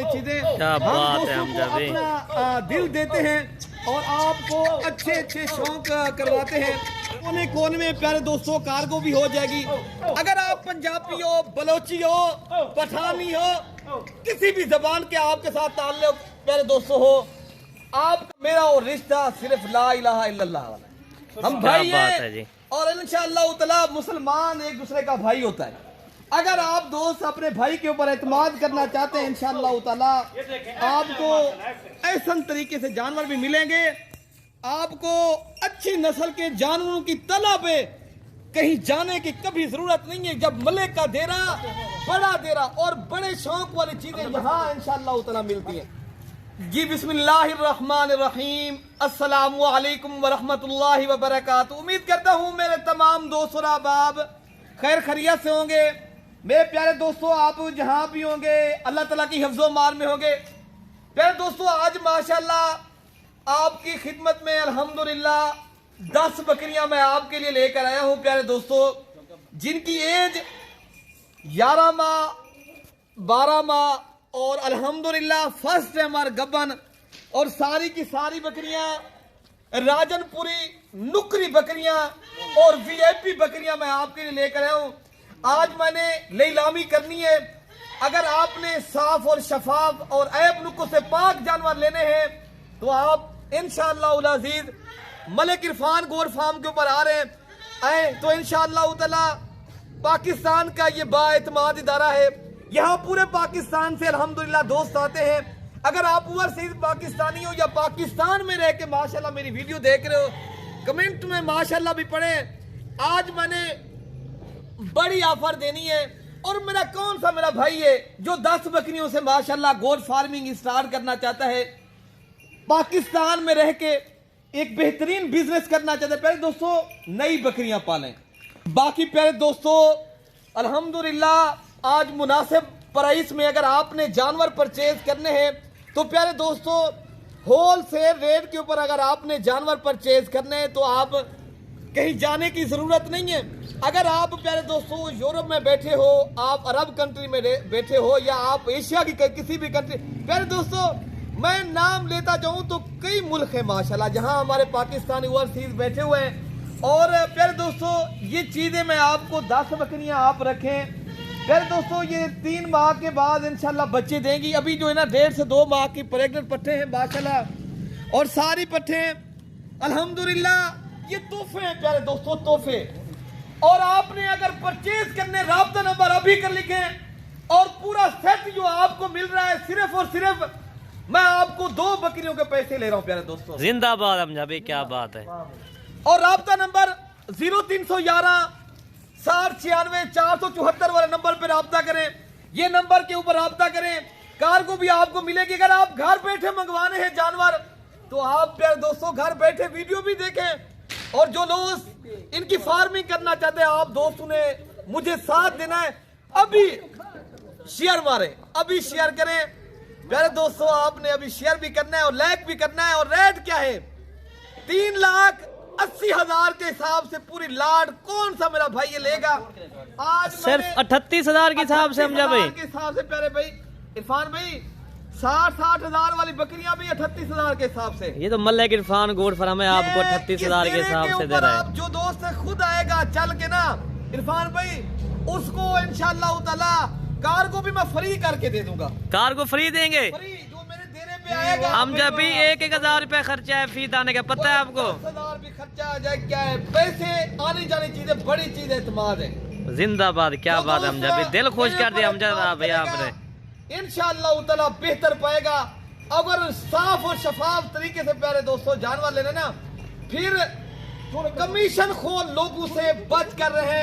चीजें हम दोस्तों को अपना दिल देते हैं और आपको अच्छे अच्छे शौक करवाते हैं। कोने कोने में प्यारे दोस्तों कार्गो भी हो जाएगी। अगर आप पंजाबी हो, बलोची हो, पठानी हो, किसी भी जबान के आपके साथ ताल्लुक प्यारे दोस्तों हो, आप मेरा और रिश्ता सिर्फ ला इलाहा इल्लल्लाह वाला। हम भाई हैं और इंशाअल्लाह ताला मुसलमान एक दूसरे का भाई होता है। अगर आप दोस्त अपने भाई के ऊपर एतमाद करना चाहते हैं इंशाअल्लाह ताला आपको ऐसा तरीके से जानवर भी मिलेंगे। आपको अच्छी नस्ल के जानवरों की तलब पे कहीं जाने की कभी जरूरत नहीं है। जब मलिक का डेरा, बड़ा डेरा और बड़े शौक वाली चीजें यहाँ इंशाअल्लाह ताला मिलती हैं। जी बिस्मिल्लाहिर्रहमानिर्रहीम, अस्सलामु अलैकुम वरहमतुल्लाहि वबरकातुहू। उम्मीद करता हूँ मेरे तमाम दोस्त और अहबाब खैर खैरियत से होंगे। मेरे प्यारे दोस्तों आप जहां भी होंगे अल्लाह ताला की हिफ्ज़ो मान में होंगे। प्यारे दोस्तों आज माशाल्लाह आपकी खिदमत में अल्हम्दुलिल्लाह 10 बकरियां मैं आपके लिए लेकर आया हूं प्यारे दोस्तों, जिनकी एज 11 माह 12 माह और अल्हम्दुलिल्लाह फर्स्ट है हमारे गब्बन। और सारी की सारी बकरियां राजनपुरी नुकरी बकरियां और वीआईपी बकरियां मैं आपके लिए लेकर आया हूं। आज मैंने नीलामी करनी है। अगर आपने साफ और शफाफ और ऐब नुक्कों से पाक जानवर लेने हैं तो आप इंशाअल्लाह अज़ीज मलिक इरफान गोर फार्म के ऊपर आ रहे हैं आए तो इंशाअल्लाह ताला पाकिस्तान का ये बाएतमाद इदारा है। यहाँ पूरे पाकिस्तान से अल्हम्दुलिल्लाह दोस्त आते हैं। अगर आप ओवरसीज पाकिस्तानी हो या पाकिस्तान में रह के माशाल्लाह मेरी वीडियो देख रहे हो, कमेंट में माशाल्लाह भी पढ़े। आज मैंने बड़ी ऑफर देनी है और मेरा कौन सा मेरा भाई है जो 10 बकरियों से माशाल्लाह गोट फार्मिंग स्टार्ट करना चाहता है, पाकिस्तान में रह के एक बेहतरीन बिजनेस करना चाहता है। प्यारे दोस्तों नई बकरियां पालें। बाकी प्यारे दोस्तों अल्हम्दुलिल्लाह आज मुनासिब प्राइस में अगर आपने जानवर परचेज करने हैं तो प्यारे दोस्तों होल सेल रेट के ऊपर अगर आपने जानवर परचेज करने हैं तो आप कहीं जाने की जरूरत नहीं है। अगर आप प्यारे दोस्तों यूरोप में बैठे हो, आप अरब कंट्री में बैठे हो या आप एशिया की किसी भी कंट्री, प्यारे दोस्तों मैं नाम लेता जाऊं तो कई मुल्क है माशाल्लाह जहां हमारे पाकिस्तानी ओवरसीज बैठे हुए हैं। और प्यारे दोस्तों ये चीजें मैं आपको 10 बकरियां आप रखें। प्यारे दोस्तों ये 3 माह के बाद इंशाल्लाह बच्चे देंगी। अभी जो है ना 1.5 से 2 माह की प्रेग्नेंट पट्टे हैं माशाल्लाह और सारी पट्टे अल्हम्दुलिल्लाह ये तोहफे हैं प्यारे दोस्तों, तोहफे। और आपने अगर परचेज करने राब्ता नंबर अभी कर लिखे और पूरा सेट जो आपको मिल रहा है सिर्फ और सिर्फ मैं आपको 2 बकरियों के पैसे ले रहा हूं प्यारे दोस्तों। जिंदाबाद अमजद, क्या बात है। और राब्ता नंबर 0311 6096 474 वाले नंबर पे राब्ता करें। ये नंबर के ऊपर राब्ता करें। कार्गो भी आपको मिलेगी। अगर आप घर बैठे मंगवाने हैं जानवर तो आप प्यारे दोस्तों घर बैठे वीडियो भी देखें। और जो लोग इनकी फार्मिंग करना चाहते हैं आप दोस्तों ने मुझे साथ देना है, अभी शेयर मारे, अभी शेयर करें प्यारे दोस्तों। आपने अभी शेयर भी करना है और लाइक भी करना है। और रेट क्या है 3,80,000 के हिसाब से पूरी लाड कौन सा मेरा भाई ये लेगा। आज सिर्फ 38,000 के हिसाब से हमजा भाई के हिसाब से प्यारे भाई इरफान भाई 60,000 वाली बकरियां भी 38,000 के हिसाब से। ये तो मलिक इरफान गोट फार्म है, आपको 38,000 के हिसाब से दे रहा है। जो दोस्त खुद आएगा चल के ना इरफान भाई उसको इंशाअल्लाह ताला कार्गो भी मैं फ्री करके दे दूंगा। कार्गो फ्री देंगे, फ्री जो मेरे देने पे आएगा। हम जब भी 1,000 रुपए खर्चा है फी दाने का, पता है आपको 10,000 भी खर्चा आ जाए। क्या है पैसे आने जाने चीजें बड़ी चीज एतमाद है। जिंदाबाद, क्या बात है अमजद, दिल खुश कर दिया अमजद भैया आपने। इंशाअल्लाह ताला बेहतर पाएगा अगर साफ और शफाफ तरीके से प्यारे दोस्तों जानवर लेने ना, फिर कमीशन खोर लोगों से बच कर रहे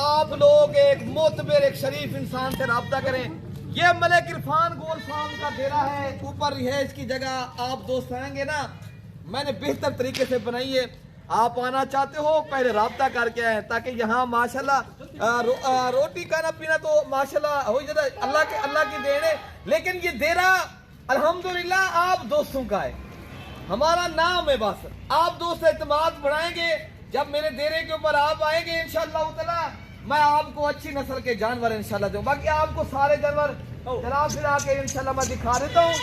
आप लोग एक मोतबर एक शरीफ इंसान से राब्ता करें। ये मलिक इरफान गोल फार्म का डेरा है, ऊपर रिहाइश की जगह आप दोस्त आएंगे ना, मैंने बेहतर तरीके से बनाई है। आप आना चाहते हो पहले राब्ता करके आए ताकि यहाँ माशाल्लाह रोटी खाना पीना तो माशाल्लाह हो जाता है, अल्लाह की देन है। लेकिन ये डेरा अल्हम्दुलिल्लाह आप दोस्तों का है, हमारा नाम है। बस आप दोस्त एतमाद बढ़ाएंगे जब मेरे डेरे के ऊपर आप आएंगे इंशाअल्लाह ताला मैं आपको अच्छी नस्ल के जानवर इंशाल्लाह दूं। बाकी आपको सारे जानवर जरा फिर आके इंशाल्लाह मैं दिखा देता हूँ।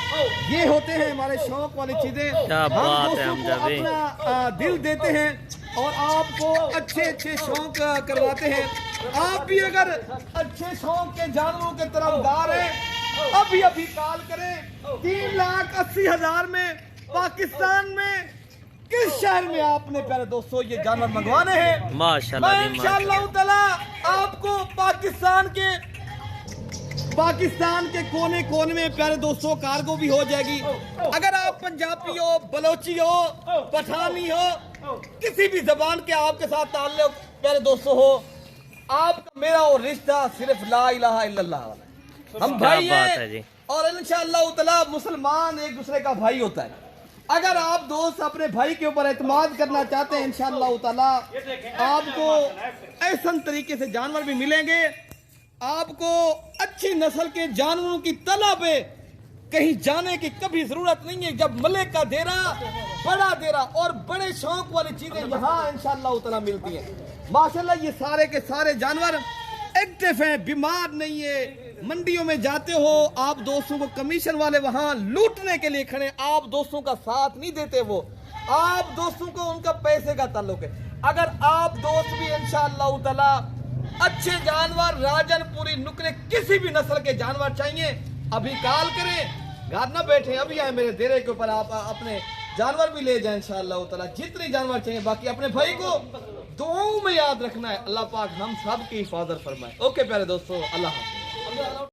ये होते हैं हमारे शौक वाली चीजें। क्या हम बात है दोस्तों को हमजा भाई। अपना दिल देते हैं और आपको अच्छे अच्छे शौक करवाते हैं। आप भी अगर अच्छे शौक के जानवरों के तरफदार हैं, अभी अभी कॉल करें। 3,80,000 में पाकिस्तान में किस शहर में आपने प्यारे दोस्तों ये जानवर मंगवाने हैं। माशाल्लाह मैं जी, माशाल्लाह। इंशाअल्लाह ताला आपको पाकिस्तान के कोने कोने में प्यारे दोस्तों कार्गो भी हो जाएगी। अगर आप पंजाबी हो, बलोची हो, पठानी हो, किसी भी जबान के आपके साथ ताल्लुक प्यारे दोस्तों हो, आपका मेरा और रिश्ता सिर्फ ला इलाहा इल्लल्लाह वाला है। हम क्या भाई बात है हैं जी। और इंशाअल्लाह ताला मुसलमान एक दूसरे का भाई होता है। अगर आप दोस्त अपने भाई के ऊपर एतमाद करना चाहते हैं, इंशाअल्लाह ताला आपको ऐसा तरीके से जानवर भी मिलेंगे। आपको अच्छी नस्ल के जानवरों की तलब है, कहीं जाने की कभी जरूरत नहीं है। जब मलिक का देरा, बड़ा देरा और बड़े शौक वाली चीजें यहाँ इंशाअल्लाह ताला मिलती हैं। माशाअल्लाह ये सारे के सारे जानवर एक्टिव हैं, बीमार नहीं है। मंडियों में जाते हो, आप दोस्तों को कमीशन वाले वहां लूटने के लिए खड़े, आप दोस्तों का साथ नहीं देते। वो आप दोस्तों को उनका पैसे का ताल्लुक है। अगर आप दोस्त भी इंशाअल्लाह ताला अच्छे जानवर, राजनपुरी, नुकरे, किसी भी नस्ल के जानवर चाहिए, अभी कॉल करें। घर ना बैठे, अभी आए मेरे डेरे के ऊपर, आप अपने जानवर भी ले जाए इंशाअल्लाह ताला। जितने जानवर चाहिए, बाकी अपने भाई को दुआओं में याद रखना है। अल्लाह पाक हम सब की हिफाजत फरमाए। ओके प्यारे दोस्तों, अल्लाह हाफ़िज़।